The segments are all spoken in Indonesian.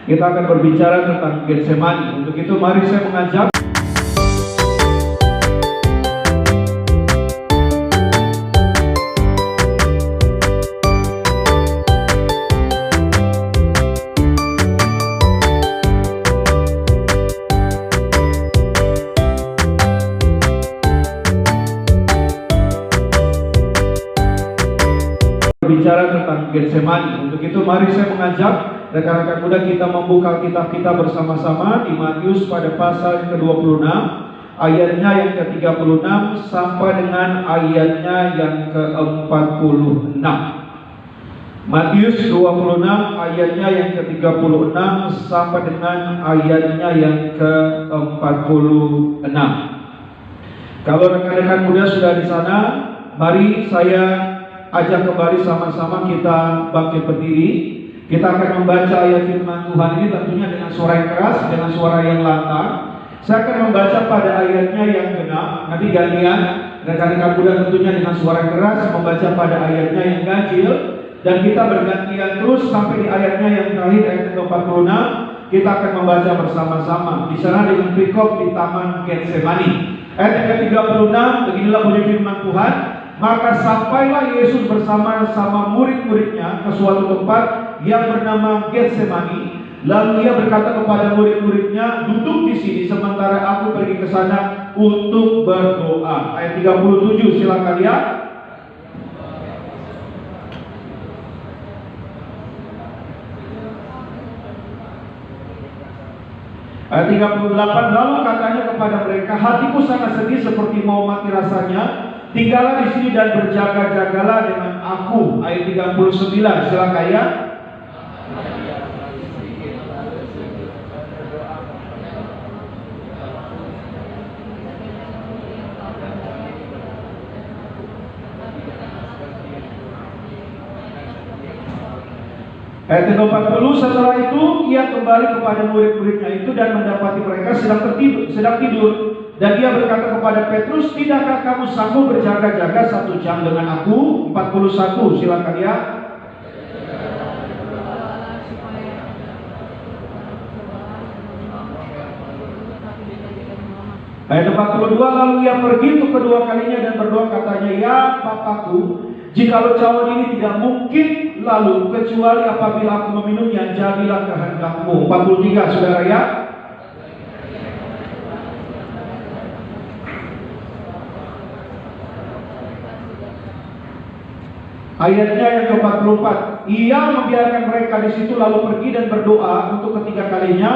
Kita akan berbicara tentang Getsemani. Untuk itu mari saya mengajak berbicara tentang Getsemani. Untuk itu mari saya mengajak rekan-rekan muda kita membuka kitab kita bersama-sama di Matius pada pasal ke-26, ayatnya yang ke-36 sampai dengan ayatnya yang ke-46. Matius 26 ayatnya yang ke-36 sampai dengan ayatnya yang ke-46. Kalau rekan-rekan muda sudah di sana, mari saya ajak kembali sama-sama kita bangkit berdiri. Kita akan membaca ayat firman Tuhan ini tentunya dengan suara yang keras, dengan suara yang lantang. Saya akan membaca pada ayatnya yang genap. Nanti gantian rekan-rekan muda tentunya dengan suara yang keras membaca pada ayatnya yang ganjil, dan kita bergantian terus sampai di ayatnya yang terakhir, ayat ke-46. Kita akan membaca bersama-sama di sana dengan perikop di Taman Getsemani. Ayat ke-36, beginilah bunyi firman Tuhan. Maka sampailah Yesus bersama-sama murid-muridnya ke suatu tempat yang bernama Getsemani. Lalu ia berkata kepada murid-muridnya, duduk di sini sementara aku pergi ke sana untuk berdoa. Ayat 37, silakan lihat. Ayat 38, lalu katanya kepada mereka, hatiku sangat sedih seperti mau mati rasanya. Tinggallah di sini dan berjaga-jagalah dengan aku. Ayat 39, silakan ya. Ayat 40, setelah itu ia kembali kepada murid-muridnya itu dan mendapati mereka sedang tidur. Dan dia berkata kepada Petrus, tidakkah kamu sanggup berjaga-jaga 1 jam dengan aku? 41, silakan ya. Ayat 42, lalu ia pergi untuk kedua kalinya dan berdoa katanya, ya Bapakku, jikalau cawan ini tidak mungkin lalu kecuali apabila aku meminumnya, jadilah kehendakmu. 43, saudara ya. Ayatnya yang ke-44, ia membiarkan mereka di situ lalu pergi dan berdoa untuk ketiga kalinya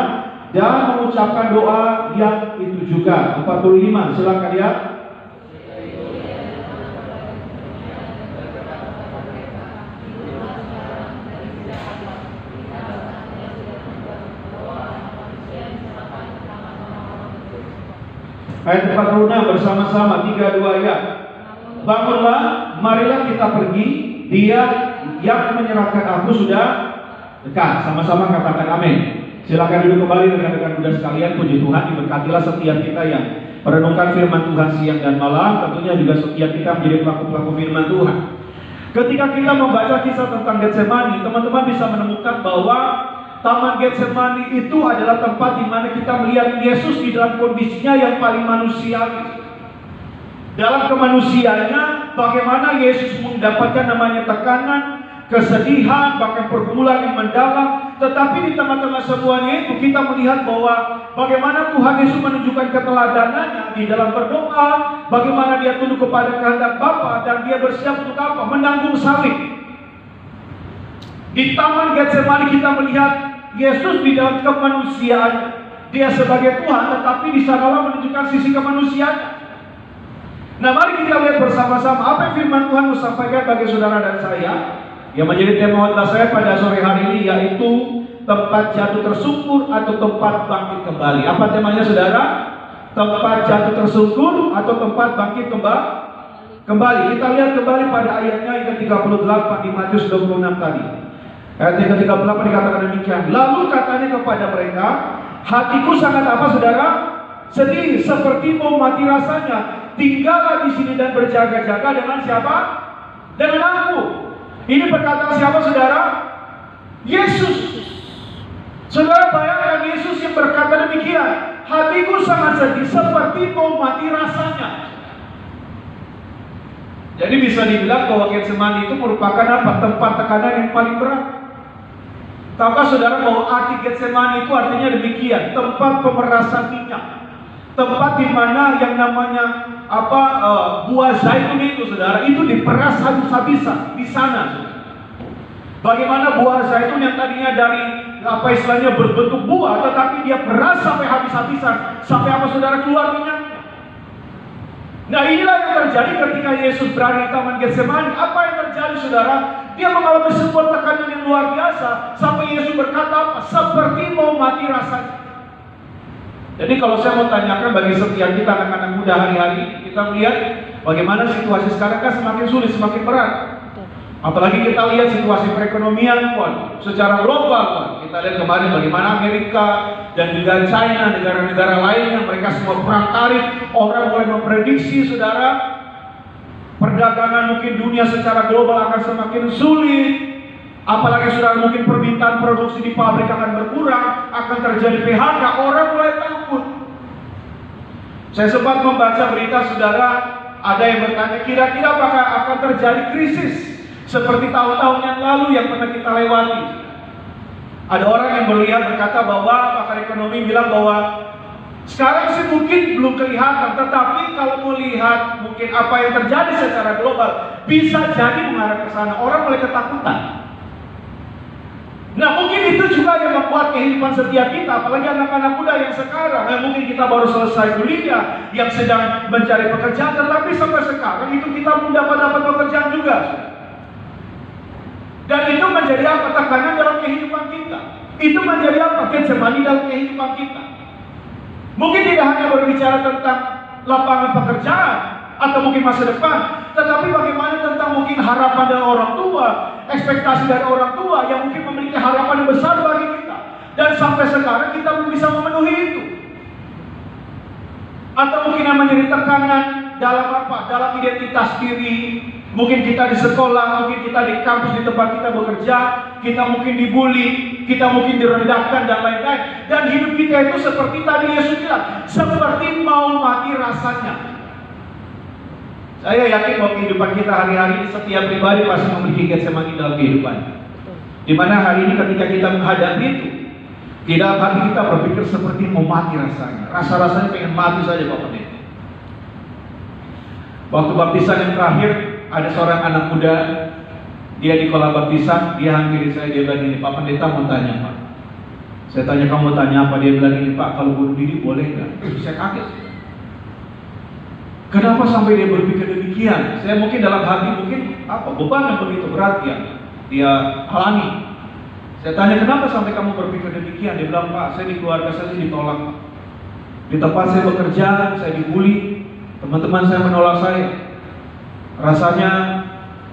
dan mengucapkan doa yang itu juga. 45, silakan ya. Ayat 46 bersama-sama 3-2 ya. Bangunlah, marilah kita pergi. Dia yang menyerahkan aku sudah dekat. Sama-sama katakan amin. Silakan duduk kembali rekan-rekan muda sekalian. Puji Tuhan, diberkatilah setiap kita yang merenungkan firman Tuhan siang dan malam. Tentunya juga setiap kita menjadi pelaku-pelaku firman Tuhan. Ketika kita membaca kisah tentang Getsemani, teman-teman bisa menemukan bahwa Taman Getsemani itu adalah tempat di mana kita melihat Yesus di dalam kondisinya yang paling manusiawi. Dalam kemanusiaannya, bagaimana Yesus mendapatkan namanya tekanan, kesedihan, bahkan pergumulan yang mendalam. Tetapi di tengah-tengah semuanya itu kita melihat bahwa bagaimana Tuhan Yesus menunjukkan keteladanannya di dalam berdoa, bagaimana dia tunduk kepada kehendak Bapa dan dia bersiap untuk apa? Menanggung salib. Di Taman Getsemani kita melihat Yesus di dalam kemanusiaan, dia sebagai Tuhan, tetapi di sanalah menunjukkan sisi kemanusiaan. Nah, mari kita lihat bersama-sama apa yang firman Tuhan mau sampaikan bagi saudara dan saya yang menjadi tema khotbah saya pada sore hari ini, yaitu tempat jatuh tersungkur atau tempat bangkit kembali. Apa temanya saudara? Tempat jatuh tersungkur atau tempat bangkit kembali. Kita lihat kembali pada ayatnya yang ke-38 di Matius 26 tadi. Ayat yang ke-38 dikatakan demikian. Lalu katanya kepada mereka, hatiku sangat apa saudara? Sedih seperti mau mati rasanya. Tinggallah di sini dan berjaga-jaga dengan siapa? Dengan aku. Ini perkataan siapa saudara? Yesus. Saudara bayangkan Yesus yang berkata demikian, hatiku sangat sedih seperti mau mati rasanya. Jadi bisa dibilang bahwa Getsemani itu merupakan apa? Tempat tekanan yang paling berat. Tahukah saudara bahwa arti Getsemani itu artinya demikian, tempat pemerasan minyak, tempat di mana yang namanya buah zaitun itu, saudara, itu diperas habis-habisan di sana. Bagaimana buah zaitun yang tadinya dari istilahnya berbentuk buah, tetapi dia peras sampai habis-habisan, sampai saudara, keluar minyaknya. Nah, inilah yang terjadi ketika Yesus berada di Taman Getsemani. Apa yang terjadi, saudara? Dia mengalami sebuah tekanan yang luar biasa, sampai Yesus berkata apa? Seperti mau mati rasanya. Jadi kalau saya mau tanyakan bagi setiap kita anak-anak muda hari-hari, kita melihat bagaimana situasi sekarang kan semakin sulit, semakin berat. Apalagi kita lihat situasi perekonomian secara global. Kita lihat kemarin bagaimana Amerika dan juga China, negara-negara lainnya, mereka semua perang tarif. Orang mulai memprediksi, saudara, perdagangan mungkin dunia secara global akan semakin sulit. Apalagi saudara, mungkin permintaan produksi di pabrik akan berkurang, akan terjadi PHK, orang mulai takut. Saya sempat membaca berita, saudara, ada yang bertanya, kira-kira apakah akan terjadi krisis seperti tahun-tahun yang lalu yang pernah kita lewati. Ada orang yang berkata bahwa pakar ekonomi bilang bahwa sekarang sih mungkin belum kelihatan, tetapi kalau melihat mungkin apa yang terjadi secara global, bisa jadi mengarah ke sana. Orang mulai ketakutan. Nah, mungkin itu juga yang membuat kehidupan setiap kita, apalagi anak-anak muda yang sekarang, mungkin kita baru selesai kuliah, yang sedang mencari pekerjaan, tetapi sampai sekarang itu kita belum dapat pekerjaan juga. Dan itu menjadi apa? Tekanan dalam kehidupan kita. Itu menjadi apa? Getsemani dalam kehidupan kita. Mungkin tidak hanya berbicara tentang lapangan pekerjaan atau mungkin masa depan, tetapi bagaimana tentang mungkin harapan dari orang tua, ekspektasi dari orang tua yang mungkin memiliki harapan yang besar bagi kita. Dan sampai sekarang kita belum bisa memenuhi itu. Atau mungkin yang menjadi tekanan dalam apa? Dalam identitas diri. Mungkin kita di sekolah, mungkin kita di kampus, di tempat kita bekerja, kita mungkin dibully, kita mungkin direndahkan dan lain-lain. Dan hidup kita itu seperti tadi Yesus bilang, seperti mau mati rasanya. Saya yakin bahwa kehidupan kita hari-hari setiap pribadi pasti memiliki Getsemani dalam kehidupan. Di mana hari ini ketika kita menghadapi itu, di dalam hati kita berpikir seperti mau mati rasanya. Rasa-rasanya pengen mati saja, Pak Pendeta. Waktu baptisan yang terakhir, ada seorang anak muda, dia di kolam baptisan, dia hampiri saya, dia bilang ini, Pak Pendeta mau tanya, Pak. Saya tanya, kamu mau tanya apa? Dia bilang ini, Pak, kalau bunuh diri boleh nggak? Saya kaget. Kenapa sampai dia berpikir demikian? Saya mungkin dalam hati mungkin apa beban yang begitu berat ya dia alami. Saya tanya, kenapa sampai kamu berpikir demikian? Dia bilang, Pak, saya di keluarga saya ditolak. Di tempat saya bekerja, saya dibully. Teman-teman saya menolak saya. Rasanya,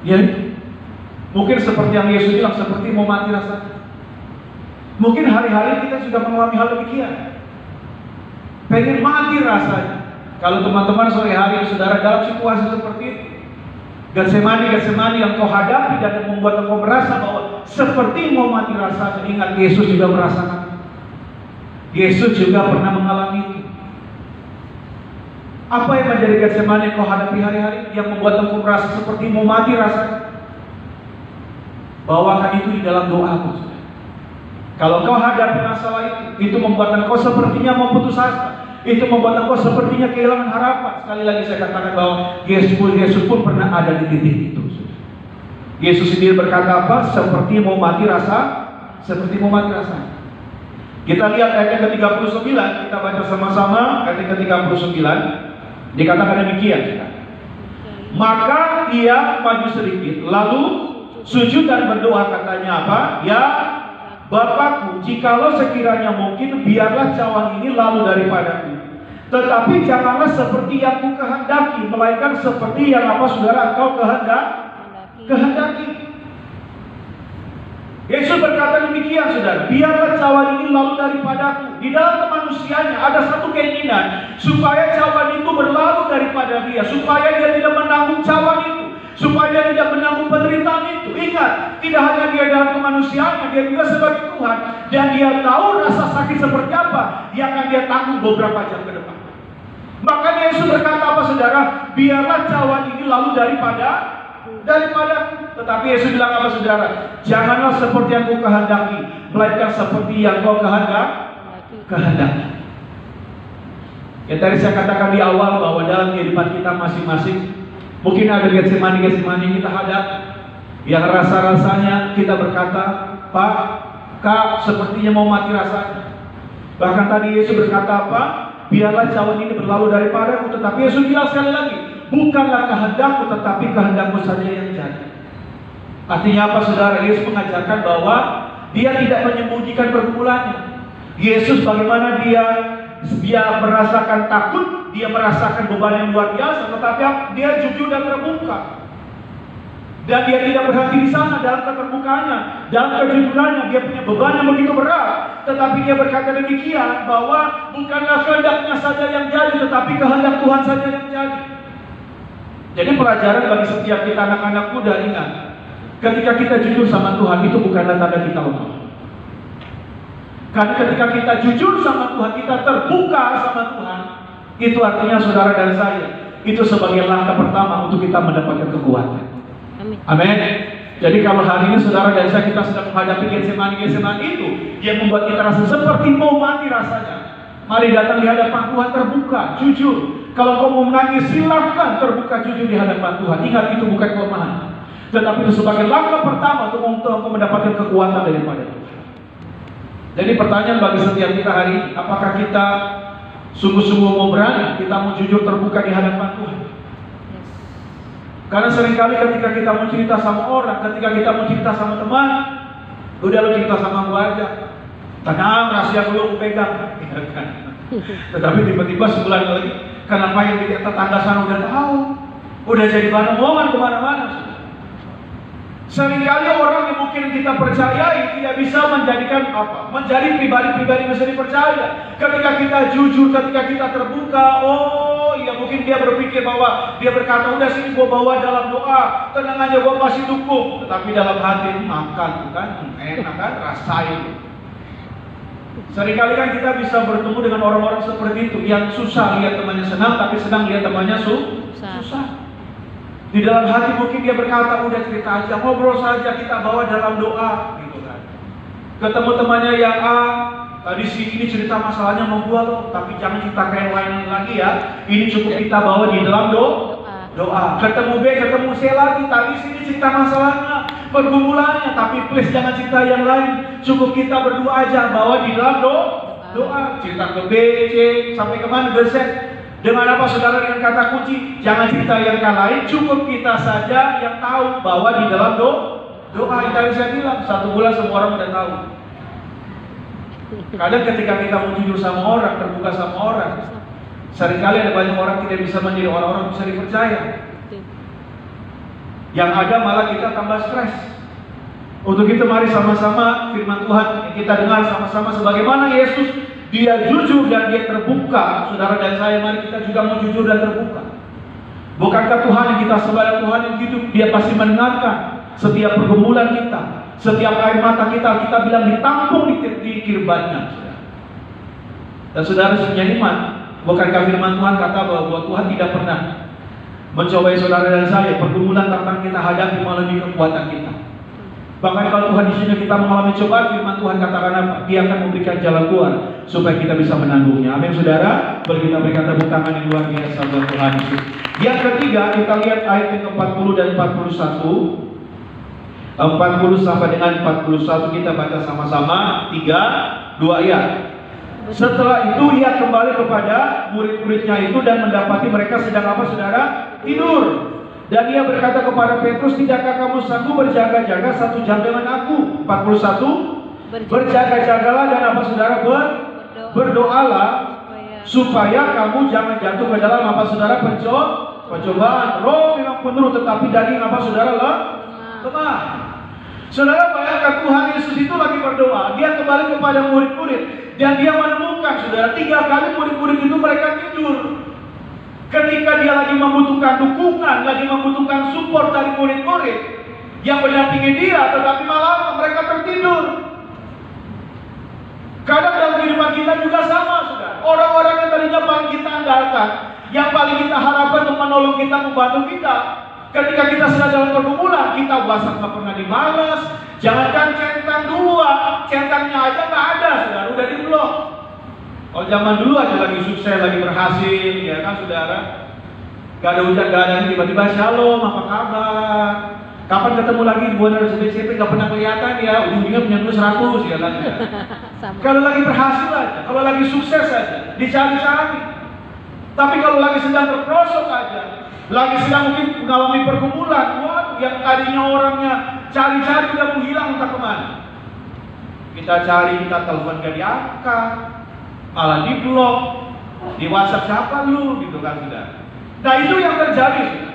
ya mungkin seperti yang Yesus bilang, seperti mau mati rasanya. Mungkin hari-hari kita sudah mengalami hal demikian. Pengen mati rasanya. Kalau teman-teman sore hari saudara dalam situasi seperti itu, Getsemani yang kau hadapi dan yang membuat engkau merasa bahwa seperti mau mati rasanya. Ingat, Yesus juga merasakan. Yesus juga pernah mengalami itu. Apa yang menjadi Getsemani yang kau hadapi hari-hari, yang membuat engkau merasa seperti mau mati rasanya? Bawakan itu di dalam doamu. Kalau kau hadapi masalah itu membuat engkau sepertinya mau putus asa. Itu membuat engkau sepertinya kehilangan harapan. Sekali lagi saya katakan bahwa Yesus pun pernah ada di titik itu. Yesus sendiri berkata apa? Seperti mau mati rasa. Seperti mau mati rasa. Kita lihat ayat yang ke-39. Kita baca sama-sama ayat yang ke-39. Dikatakan demikian. Maka ia maju sedikit, lalu sujud dan berdoa, katanya apa? Ya Bapakku, jikalau sekiranya mungkin, biarlah cawan ini lalu daripadaku. Tetapi janganlah seperti yang ku kehendaki, melainkan seperti yang apa saudara engkau kehendaki. Yesus berkata demikian, saudara. Biarlah cawan ini lalu daripadaku. Di dalam kemanusiaannya ada satu keinginan supaya cawan itu berlalu daripada dia, supaya dia tidak menanggung cawan itu, supaya dia tidak menanggung penderitaan itu. Ingat, tidak hanya dia dalam kemanusiaannya, dia juga sebagai Tuhan, dan dia tahu rasa sakit seperti apa yang akan dia tanggung beberapa jam ke depan. Makanya Yesus berkata apa saudara? Biarlah cawan ini lalu daripada. Tetapi Yesus bilang apa saudara? Janganlah seperti yang kau kehendaki, melainkan seperti yang kau kehendaki. Ya tadi saya katakan di awal bahwa dalam kehidupan kita masing-masing mungkin ada Getsemani kita hadap yang rasa-rasanya kita berkata, Pak, Kak, sepertinya mau mati rasanya. Bahkan tadi Yesus berkata apa? Biarlah cawan ini berlalu daripadaku. Tetapi Yesus bilang sekali lagi, bukanlah kehendakku tetapi kehendakmu saja yang jadi. Artinya apa saudara? Yesus mengajarkan bahwa dia tidak menyembunyikan pergumulannya. Yesus bagaimana dia merasakan takut, dia merasakan beban yang luar biasa, tetapi dia jujur dan terbuka. Dan dia tidak berhenti di sana dalam keterbukaannya, dalam kejujurannya. Dia punya beban yang begitu berat, tetapi dia berkata demikian bahwa bukanlah kehendaknya saja yang jadi, tetapi kehendak Tuhan saja yang jadi. Jadi pelajaran bagi setiap kita anak-anak muda, ingat, ketika kita jujur sama Tuhan itu bukanlah tanda kita lemah. Karena ketika kita jujur sama Tuhan, kita terbuka sama Tuhan, itu artinya saudara dan saya, itu sebagai langkah pertama untuk kita mendapatkan kekuatan. Amin. Jadi kalau hari ini saudara dan saya kita sedang menghadapi Getsemani itu yang membuat kita rasa seperti mau mati rasanya, mari datang di hadapan Tuhan terbuka, jujur. Kalau kau mau menangis silahkan terbuka jujur di hadapan Tuhan. Ingat itu bukan kelemahan, tetapi itu sebagai langkah pertama untuk mendapatkan kekuatan daripada Tuhan. Jadi pertanyaan bagi setiap kita hari ini, apakah kita sungguh-sungguh mau berani, kita mau jujur terbuka di hadapan Tuhan? Karena seringkali ketika kita mau cerita sama orang, ketika kita mau cerita sama teman, udah lu cerita sama gua aja, tenang, rahasia lu pegang. Tetapi tiba-tiba sebulan lagi, kenapa yang di tetangga sana udah tahu, udah jadi bahan omongan kemana-mana. Seringkali orang yang mungkin kita percayai tidak bisa menjadikan menjadi pribadi-pribadi yang bisa dipercaya. Ketika kita jujur, ketika kita terbuka, ya mungkin dia berpikir bahwa dia berkata, udah sini gua bawa dalam doa, tenang aja gua pasti dukung. Tetapi dalam hati makan, bukan enak kan, rasain. Seringkali kan kita bisa bertemu dengan orang-orang seperti itu, yang susah lihat temannya senang, tapi senang lihat temannya susah. Di dalam hati mungkin dia berkata, udah cerita aja, ngobrol saja, kita bawa dalam doa, gitu kan. Ketemu temannya yang A, tadi si ini cerita masalahnya mau gua loh, tapi jangan cerita kayak lain lagi ya. Ini cukup kita bawa di dalam doa. Ketemu B, ketemu C lagi, tadi sini cerita masalahnya, pergumulannya, tapi please jangan cerita yang lain. Cukup kita berdua aja, bawa di dalam doa. Cerita ke B, C, sampai kemana, ke Z. Dengan apa saudara? Dengan kata kunci, jangan cerita yang lain, cukup kita saja yang tahu bahwa di dalam doa. Itu saya bilang, 1 bulan semua orang udah tahu. Kadang ketika kita mau jujur sama orang, terbuka sama orang, seringkali ada banyak orang tidak bisa menjadi orang-orang bisa dipercaya. Yang ada malah kita tambah stres. Untuk itu mari sama-sama firman Tuhan yang kita dengar sama-sama sebagaimana Yesus, dia jujur dan dia terbuka. Saudara dan saya, mari kita juga mau jujur dan terbuka. Bukankah Tuhan yang kita sembah, Tuhan yang hidup, dia pasti mendengarkan setiap pergumulan kita, setiap air mata kita bilang ditampung di kirbatnya. Dan saudara punya iman, bukankah firman Tuhan kata bahwa Tuhan tidak pernah mencobai saudara dan saya, pergumulan tentang kita hadapi melebihi kekuatan kita. Bahkan kalau Tuhan di sini kita mengalami cobaan, firman Tuhan katakan apa? Dia akan memberikan jalan keluar supaya kita bisa menanggungnya. Amin saudara. Boleh kita berikan tepuk tangan yang luar biasa buat Tuhan Yesus. Yang ketiga, kita lihat ayat yang ke-40 dan 41. 40 sampai dengan 41 kita baca sama-sama. 3, 2 ayat. Setelah itu ia kembali kepada murid-muridnya itu dan mendapati mereka sedang apa saudara? Tidur. Dan ia berkata kepada Petrus, tidakkah kamu sanggup berjaga-jaga 1 jam dengan aku? 41. Berjaga-jagalah dan apa saudara? Berdoalah supaya kamu jangan jatuh ke dalam apa saudara? Pencobaan. Roh memang penuh, tetapi daging apa saudara? Lemah. Saudara bayangkan Tuhan Yesus itu lagi berdoa, dia kembali kepada murid-murid dan dia menemukan saudara 3 kali murid-murid itu mereka tidur. Ketika dia lagi membutuhkan dukungan, lagi membutuhkan support dari murid-murid yang mendampingi dia, tetapi malah mereka tertidur. Kadang dalam kehidupan kita juga sama, saudara. Orang-orang yang tadinya paling kita andalkan, yang paling kita harapkan untuk menolong kita, membantu kita, ketika kita sedang dalam pergumulan, kita WhatsApp nggak pernah dibalas. Jangankan centang dua, centangnya aja nggak ada, saudara, udah di-blok. Kalau zaman dulu aja lagi sukses, lagi berhasil, ya kan saudara, gak ada hujan, gak ada, tiba-tiba shalom, apa kabar? Kapan ketemu lagi di Buana CP gak pernah kelihatan ya, ujung-ujungnya punya dulu 100 ya kan. Kalau lagi berhasil aja, kalau lagi sukses aja, dicari-cari. Tapi kalau lagi sedang terperosok aja, lagi sedang mungkin mengalami pergumulan, wah, yang tadinya orangnya cari-cari udah menghilang entah kemana. Kita cari, kita telepon gak diangkat, malah di-blok, di WhatsApp siapa lu gitu kan saudara. Nah itu yang terjadi.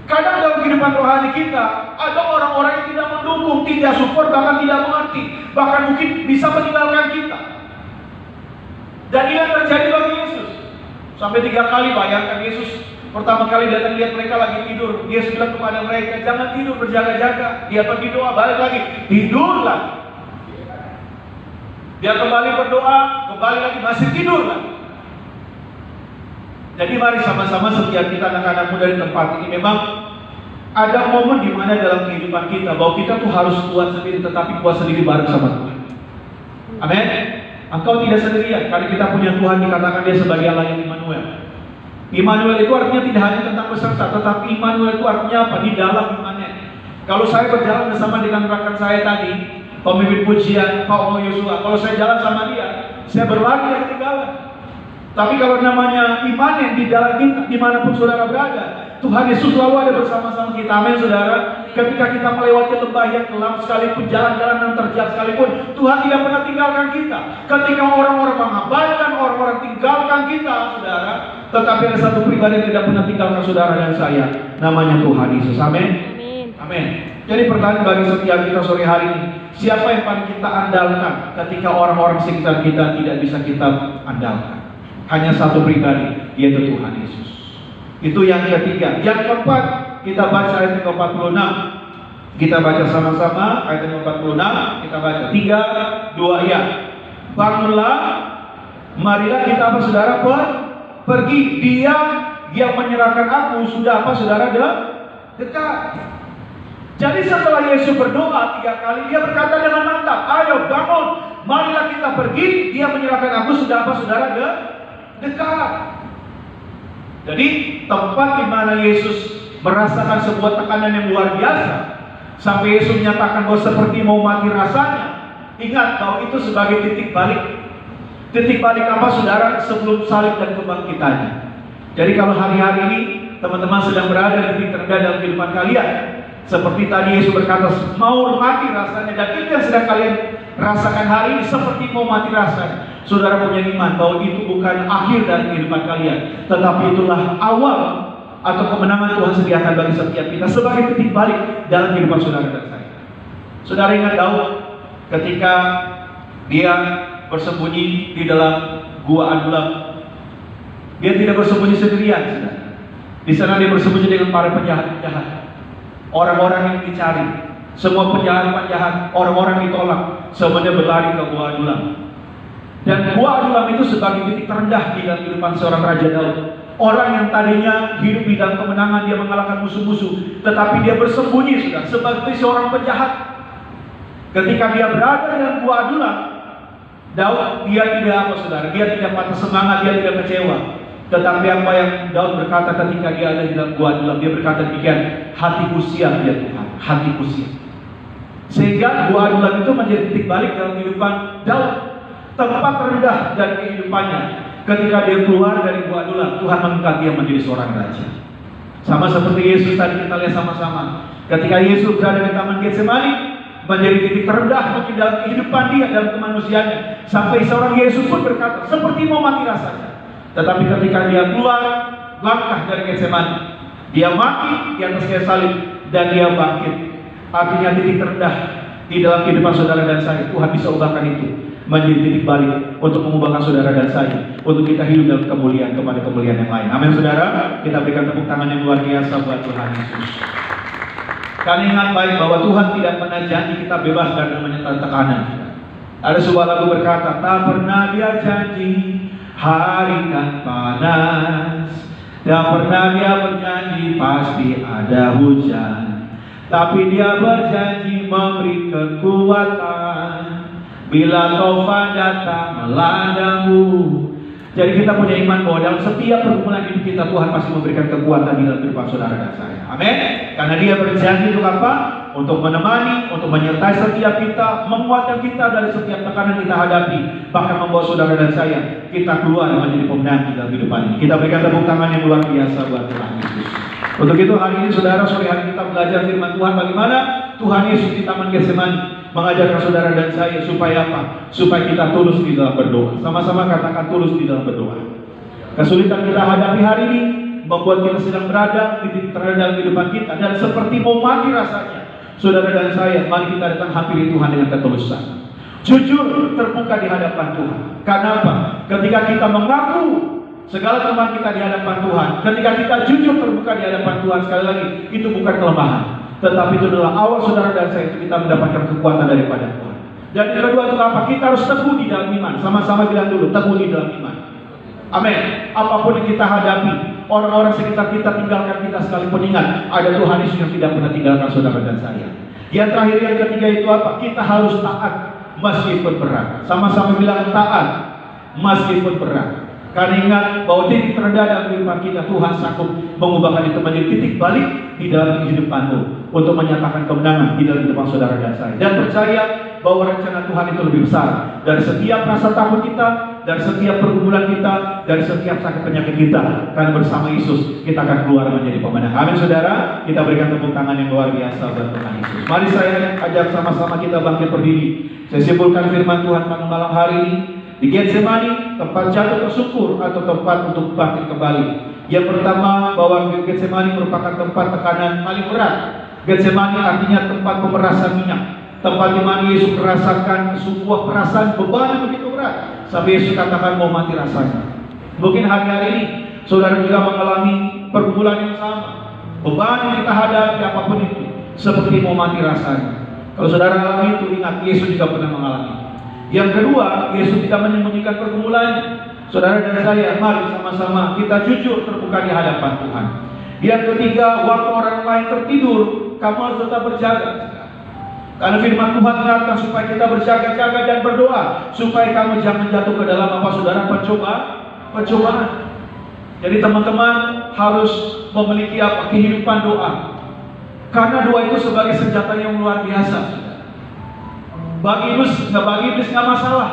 Kadang dalam kehidupan rohani kita ada orang-orang yang tidak mendukung, tidak support, bahkan tidak mengerti, bahkan mungkin bisa meninggalkan kita. Dan ini yang terjadi bagi Yesus. Sampai 3 kali bayangkan Yesus pertama kali datang lihat mereka lagi tidur. Yesus bilang kepada mereka, jangan tidur, berjaga-jaga. Dia pergi doa, balik lagi, tidur lagi. Dia kembali berdoa, kembali lagi, masih tidur lagi. Jadi mari sama-sama setiap kita anak-anak muda di tempat ini, memang ada momen di mana dalam kehidupan kita bahwa kita tuh harus kuat sendiri, tetapi kuat sendiri bareng sama Tuhan. Amin. Engkau tidak sendirian, karena kita punya Tuhan, dikatakan dia sebagai Allah yang Immanuel. Immanuel itu artinya tidak hanya tentang peserta, tetapi Immanuel itu artinya apa? Di dalam imannya. Kalau saya berjalan bersama dengan rekan saya tadi, pemimpin pujian Pak Omo Yosua, kalau saya jalan sama dia, saya berlari dari ketinggalan. Tapi kalau namanya imanen di dalam kita, dimanapun saudara berada, Tuhan Yesus selalu ada bersama-sama kita. Amin saudara. Ketika kita melewati lembah yang kelam sekalipun, jalan-jalan yang terjal sekalipun, Tuhan tidak pernah tinggalkan kita. Ketika orang-orang mengabaikan, orang-orang tinggalkan kita, saudara, tetapi ada satu pribadi yang tidak pernah tinggalkan saudara dan saya, namanya Tuhan Yesus. Amin. Amin. Jadi pertanyaan bagi setiap kita sore hari ini, siapa yang paling kita andalkan ketika orang-orang sekitar kita tidak bisa kita andalkan? Hanya satu pribadi, yaitu Tuhan Yesus. Itu yang ketiga. Yang keempat, kita baca ayat 46. Kita baca sama-sama ayat 46. Kita baca 3, 2 ya. Bangunlah, marilah kita apa saudara pergi. Dia yang menyerahkan aku sudah apa saudara dekat. Jadi setelah Yesus berdoa 3 kali, dia berkata dengan mantap, ayo bangun, marilah kita pergi. Dia menyerahkan aku sudah apa saudara dekat. Jadi tempat di mana Yesus merasakan sebuah tekanan yang luar biasa, sampai Yesus menyatakan bahwa seperti mau mati rasanya. Ingat bahwa itu sebagai titik balik. Titik balik apa saudara? Sebelum salib dan kebangkitannya. Jadi kalau hari-hari ini teman-teman sedang berada di titik terendah dalam kehidupan kalian, seperti tadi Yesus berkata mau mati rasanya, dan itu yang sedang kalian rasakan hari ini, seperti mau mati rasanya. Saudara punya iman bahwa itu bukan akhir dari kehidupan kalian, tetapi itulah awal atau kemenangan Tuhan sediakan bagi setiap kita sebagai titik balik dalam kehidupan saudara dan saya. Saudara ingat Daud ketika dia bersembunyi di dalam gua Adulam. Dia tidak bersembunyi sendirian, saudara. Di sana dia bersembunyi dengan para penjahat-penjahat, orang-orang yang dicari, semua penjahat-penjahat, orang-orang ditolak, semuanya berlari ke gua Adulam. Dan gua Adulam itu sebagai titik terendah di dalam kehidupan seorang Raja Daud. Orang yang tadinya hidup di dalam kemenangan, dia mengalahkan musuh-musuh, tetapi dia bersembunyi sudah sebagai seorang penjahat. Ketika dia berada dalam gua Adulam, Daud dia tidak apa saudara, dia tidak patah semangat, dia tidak kecewa. Tetapi apa yang Daud berkata ketika dia ada di dalam gua Adulam, dia berkata demikian, hatiku siap ya Tuhan, hatiku siap. Sehingga gua Adulam itu menjadi titik balik dalam kehidupan Daud. Tempat terendah dari kehidupannya. Ketika dia keluar dari gua Adulam, Tuhan mengangkat dia menjadi seorang raja. Sama seperti Yesus tadi kita lihat sama-sama. Ketika Yesus berada di Taman Getsemani, menjadi titik terendah mungkin dalam kehidupan dia, dalam kemanusiaannya. Sampai seorang Yesus pun berkata, seperti mau mati rasanya. Tetapi ketika dia keluar langkah dari Getsemani, dia mati di atas kayu salib dan dia bangkit. Artinya titik terendah di dalam kehidupan saudara dan saya, Tuhan bisa ubahkan itu menjadi titik balik untuk mengubahkan saudara dan saya, untuk kita hidup dalam kemuliaan kepada kemuliaan yang lain. Amin saudara, kita berikan tepuk tangan yang luar biasa buat Tuhan Yesus. Kalian ingat baik bahwa Tuhan tidak pernah janji kita bebas dari namanya tekanan. Ada sebuah lagu berkata, tak pernah dia janji hari kan panas, tak pernah dia berjanji pasti ada hujan, tapi dia berjanji memberi kekuatan bila taufan datang meladamu. Jadi kita punya iman bahwa dalam setiap pergumulan hidup kita, Tuhan pasti memberikan kekuatan di dalam kehidupan saudara dan saya. Amin. Karena dia berjanji untuk apa? Untuk menemani, untuk menyertai setiap kita, menguatkan kita dari setiap tekanan kita hadapi, bahkan membawa saudara dan saya kita keluar menjadi pemenang di dalam kehidupan ini. Kita berikan tepuk tangan yang luar biasa buat Tuhan Yesus. Untuk itu hari ini saudara, sore hari kita belajar firman Tuhan, bagaimana Tuhan Yesus di Taman Getsemani mengajarkan saudara dan saya supaya apa? Supaya kita tulus di dalam berdoa. Sama-sama katakan tulus di dalam berdoa. Kesulitan kita hadapi hari ini membuat kita sedang berada di titik terendah dalam kehidupan kita, dan seperti mau mati rasanya. Saudara dan saya, mari kita datang hampiri Tuhan dengan ketulusan, jujur, terbuka di hadapan Tuhan. Karena apa? Ketika kita mengaku segala kelemahan kita di hadapan Tuhan, ketika kita jujur terbuka di hadapan Tuhan, sekali lagi, itu bukan kelemahan, tetapi itu adalah awal saudara dan saya itu kita mendapatkan kekuatan daripada Tuhan. Dan yang kedua itu apa? Kita harus teguh di dalam iman. Sama-sama bilang dulu, teguh di dalam iman. Amin. Apapun yang kita hadapi, orang-orang sekitar kita tinggalkan kita sekalipun, ingat, ada Tuhan Yesus yang tidak pernah tinggalkan saudara dan saya. Yang terakhir, yang ketiga itu apa? Kita harus taat meskipun berat. Sama-sama bilang taat meskipun berat. Karena ingat bahwa titik terendah dalam kehidupan kita, Tuhan sanggup mengubahkan itu menjadi titik balik di dalam kehidupanmu, untuk menyatakan kemenangan di dalam kehidupan saudara dan saya. Dan percaya bahwa rencana Tuhan itu lebih besar dari setiap rasa takut kita, dari setiap pergumulan kita, dari setiap sakit penyakit kita. Karena bersama Yesus kita akan keluar menjadi pemenang. Amin saudara. Kita berikan tepuk tangan yang luar biasa buat Tuhan Yesus. Mari saya ajak sama-sama kita bangkit berdiri. Saya simpulkan firman Tuhan pada malam hari ini. Di Getsemani, tempat jatuh bersyukur atau tempat untuk bangkit kembali. Yang pertama, bahwa Getsemani merupakan tempat tekanan paling berat. Getsemani artinya tempat pemerasan minyak, tempat di mana Yesus merasakan sebuah perasaan beban yang begitu berat, sampai Yesus katakan mau mati rasanya. Mungkin hari-hari ini saudara juga mengalami pergumulan yang sama, beban yang kita hadapi apapun itu seperti mau mati rasanya. Kalau saudara alami itu, ingat Yesus juga pernah mengalami. Yang kedua, Yesus tidak menyembunyikan pergumulannya. Saudara dan saya, mari sama-sama kita jujur terbuka di hadapan Tuhan. Yang ketiga, waktu orang lain tertidur, kamu harus tetap berjaga. Karena firman Tuhan mengatakan supaya kita berjaga-jaga dan berdoa, supaya kamu jangan jatuh ke dalam apa saudara? Pencobaan. Jadi teman-teman harus memiliki apa? Kehidupan doa. Karena doa itu sebagai senjata yang luar biasa. Bagi iblis nggak masalah.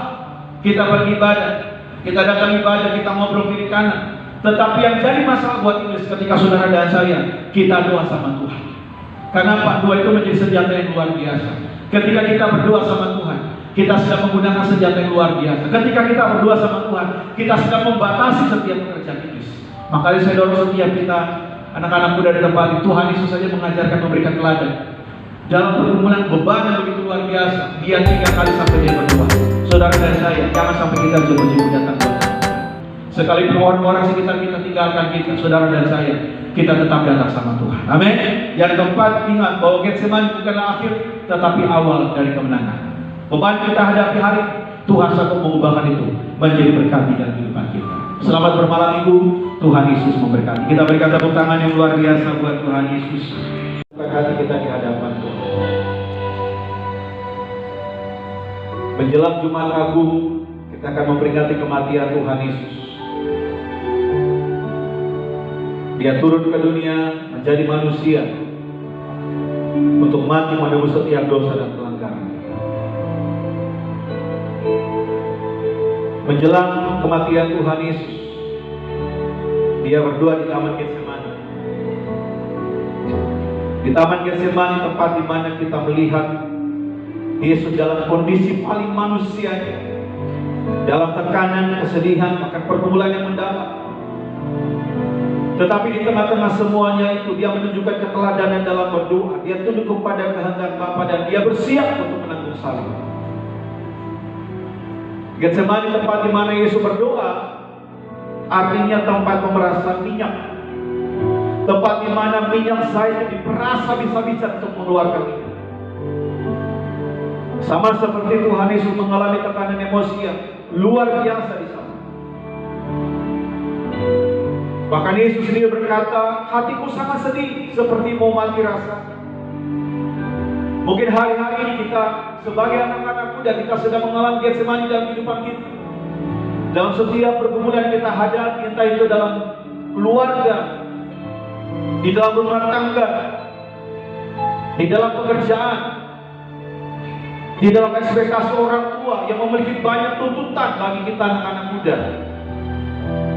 Kita pergi ibadah, kita datang ibadah, kita ngobrol kiri kanan. Tetapi yang jadi masalah buat iblis ketika saudara dan saya kita doa sama Tuhan. Kenapa? Doa itu menjadi senjata yang luar biasa. Ketika kita berdoa sama Tuhan, kita sedang menggunakan senjata yang luar biasa. Ketika kita berdoa sama Tuhan, kita sedang membatasi setiap pekerjaan iblis. Makanya saya dorong setiap kita, anak-anak muda di tempat ini, Tuhan Yesus saja mengajarkan, memberikan teladan. Dalam pergumulan beban yang begitu luar biasa, dia 3 kali sampai dia berdoa. Saudara dan saya, jangan sampai kita jauh-jauh datang ke Tuhan. Sekalipun orang-orang sekitar kita tinggalkan kita, saudara dan saya, kita tetap datang sama Tuhan. Amin. Yang keempat, ingat bahwa Getsemani bukanlah akhir, tetapi awal dari kemenangan. Beban kita hadapi hari, Tuhan sanggup mengubahkan itu menjadi berkat di dalam kehidupan kita. Selamat bermalam minggu, Tuhan Yesus memberkati. Kita berikan tepuk tangan yang luar biasa buat Tuhan Yesus. Hati kita di hadapan Tuhan. Menjelang Jumat Agung, kita akan memperingati kematian Tuhan Yesus. Dia turun ke dunia menjadi manusia untuk mati menebus setiap dosa dan pelanggaran. Menjelang kematian Tuhan Yesus, dia berdoa di Taman Getsemani. Di Taman Getsemani, tempat di mana kita melihat Yesus dalam kondisi paling manusianya, dalam tekanan, kesedihan, bahkan pergumulan yang mendalam. Tetapi di tengah-tengah semuanya itu, dia menunjukkan keteladanan dalam berdoa. Dia tunduk kepada kehendak Bapa dan dia bersiap untuk menanggung salib. Getsemani tempat di mana Yesus berdoa, artinya tempat pemerasan minyak. Tempat di mana minyak zaitun diperas habis-habisan untuk mengeluarkan minyak. Sama seperti Tuhan Yesus mengalami tekanan emosi yang luar biasa di sana. Bahkan Yesus sendiri berkata, hatiku sangat sedih seperti mau mati rasa. Mungkin hari-hari ini kita sebagai anak-anak muda, kita sedang mengalami Getsemani dalam kehidupan kita. Dalam setiap pergumulan kita hadapi, entah itu dalam keluarga, di dalam rumah tangga, di dalam pekerjaan, di dalam ekspektasi orang tua yang memiliki banyak tuntutan bagi kita anak-anak muda.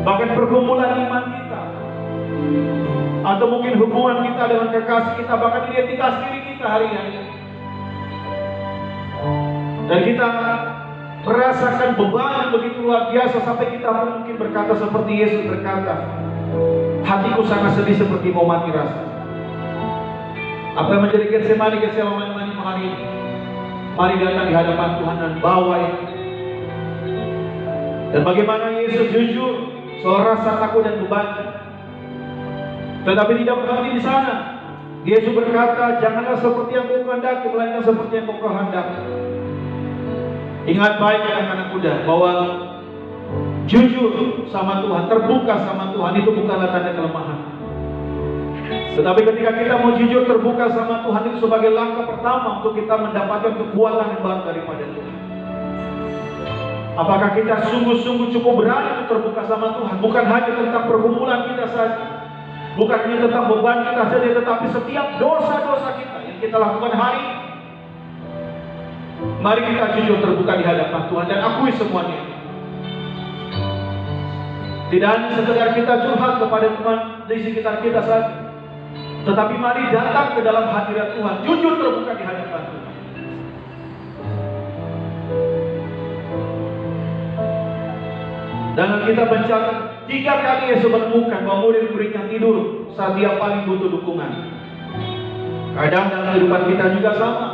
Bahkan pergumulan iman kita, atau mungkin hubungan kita dengan kekasih kita, bahkan identitas diri kita hari-hari. Dan kita merasakan beban yang begitu luar biasa sampai kita mungkin berkata seperti Yesus berkata, hatiku sangat sedih seperti mau mati rasa. Apa yang menjadi Getsemani hari ini? Mari datang di hadapan Tuhan dan bawa itu. Dan bagaimana Yesus jujur soal rasa takut dan beban. Tetapi tidak berhenti di sana. Yesus berkata, janganlah seperti yang kau kehendaki, melainkan seperti yang kau kehendaki. Ingat baik anak-anak muda bahwa jujur sama Tuhan, terbuka sama Tuhan itu bukanlah tanda kelemahan. Tetapi ketika kita mau jujur terbuka sama Tuhan itu sebagai langkah pertama untuk kita mendapatkan kekuatan yang baru daripada Tuhan. Apakah kita sungguh-sungguh cukup berani untuk terbuka sama Tuhan? Bukan hanya tentang pergumulan kita saja, bukan hanya tentang beban kita saja, tetapi setiap dosa-dosa kita yang kita lakukan hari ini. Mari kita jujur terbuka di hadapan Tuhan dan akui semuanya. Tidak hanya sekedar kita curhat kepada Tuhan di sekitar kita saja, tetapi mari datang ke dalam hadirat Tuhan, jujur terbuka di hadapan Tuhan. Dan kita mencatat 3 kali Yesus menemukan bahwa murid-muridnya tidur saat dia paling butuh dukungan. Kadang dalam kehidupan kita juga sama.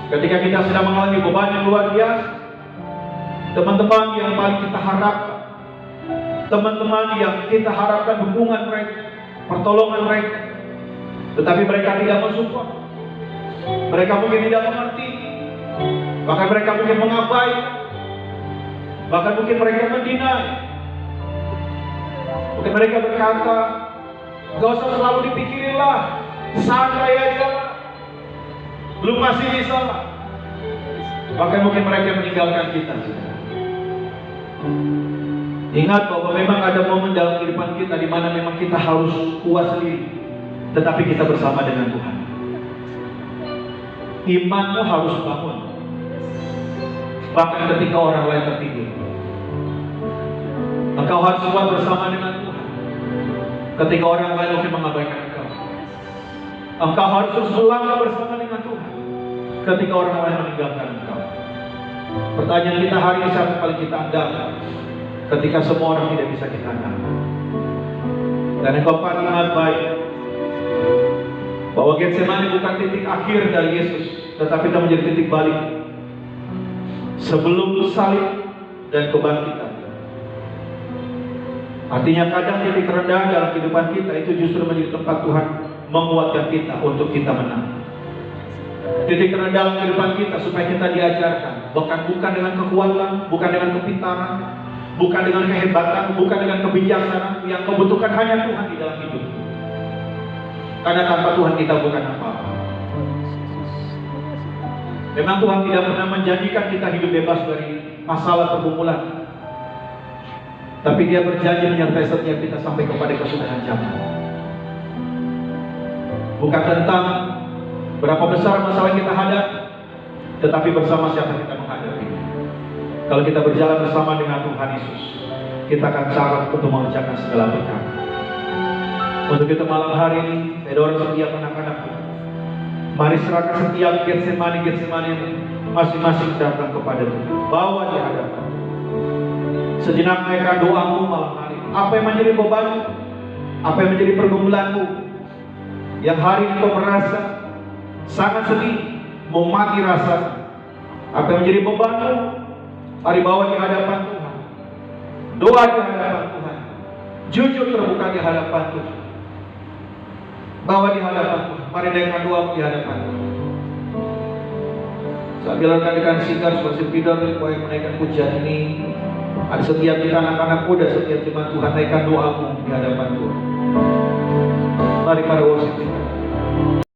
Ketika kita sedang mengalami beban yang luar biasa, teman-teman yang paling kita harapkan, teman-teman yang kita harapkan dukungan mereka, pertolongan mereka, tetapi mereka tidak mensupport, mereka mungkin tidak mengerti, bahkan mereka mungkin mengabaikan, bahkan mungkin mereka mendinai, mungkin mereka berkata, gak usah selalu dipikirin lah, santai aja lah, belum pasti bisa lah. Bahkan mungkin mereka meninggalkan kita. Ingat bahwa memang ada momen dalam kehidupan kita di mana memang kita harus kuat sendiri, tetapi kita bersama dengan Tuhan. Imanmu harus bangun, bahkan ketika orang lain tertidur. Engkau harus kuat bersama dengan Tuhan ketika orang lain mungkin mengabaikan engkau. Engkau harus terus melangkah bersama dengan Tuhan ketika orang lain meninggalkan engkau. Pertanyaan kita hari ini, siapa paling kita andalkan ketika semua orang tidak bisa kita andalkan? Dan yang keempat, ingat baik bahwa Getsemani bukan titik akhir dari Yesus, tetapi itu menjadi titik balik sebelum salib dan kebangkitan. Artinya kadang titik rendah dalam kehidupan kita itu justru menjadi tempat Tuhan menguatkan kita untuk kita menang. Titik rendah dalam kehidupan kita supaya kita diajarkan, bukan dengan kekuatan, bukan dengan kepintaran, bukan dengan kehebatan, bukan dengan kebijaksanaan. Yang membutuhkan hanya Tuhan di dalam hidup. Karena tanpa Tuhan kita bukan apa-apa. Memang Tuhan tidak pernah menjanjikan kita hidup bebas dari masalah pergumulan, tapi Dia berjanji menyertai setiap kita sampai kepada kesudahan zaman. Bukan tentang berapa besar masalah kita hadapi, tetapi bersama siapa kita menghadapi. Kalau kita berjalan bersama dengan Tuhan Yesus, kita akan syarat untuk mengerjakan segala perkara. Untuk itu malam hari ini, saya dorong setiap anak-anakku, mari serahkan setiap Getsemani masing-masing datang kepada Tuhan. Bawa di hadapan. Sejenak naikkan doamu malam hari. Apa yang menjadi bebanmu? Apa yang menjadi pergumulanmu? Yang hari ini kau merasa sangat sedih, mau mati rasa. Apa yang menjadi bebanmu? Mari bawa di hadapan Tuhan. Doa di hadapan Tuhan. Jujur terbuka di hadapan Tuhan. Bawa di hadapan Tuhan. Mari naikkan doa di hadapan Tuhan. Sambil rekan-rekan singkat seperti Peter supaya menaikkan pujian ini. Ada setiap kita anak-anak muda, setiap jemaat Tuhan, naikkan doamu di hadapan Tuhan. Mari para worship.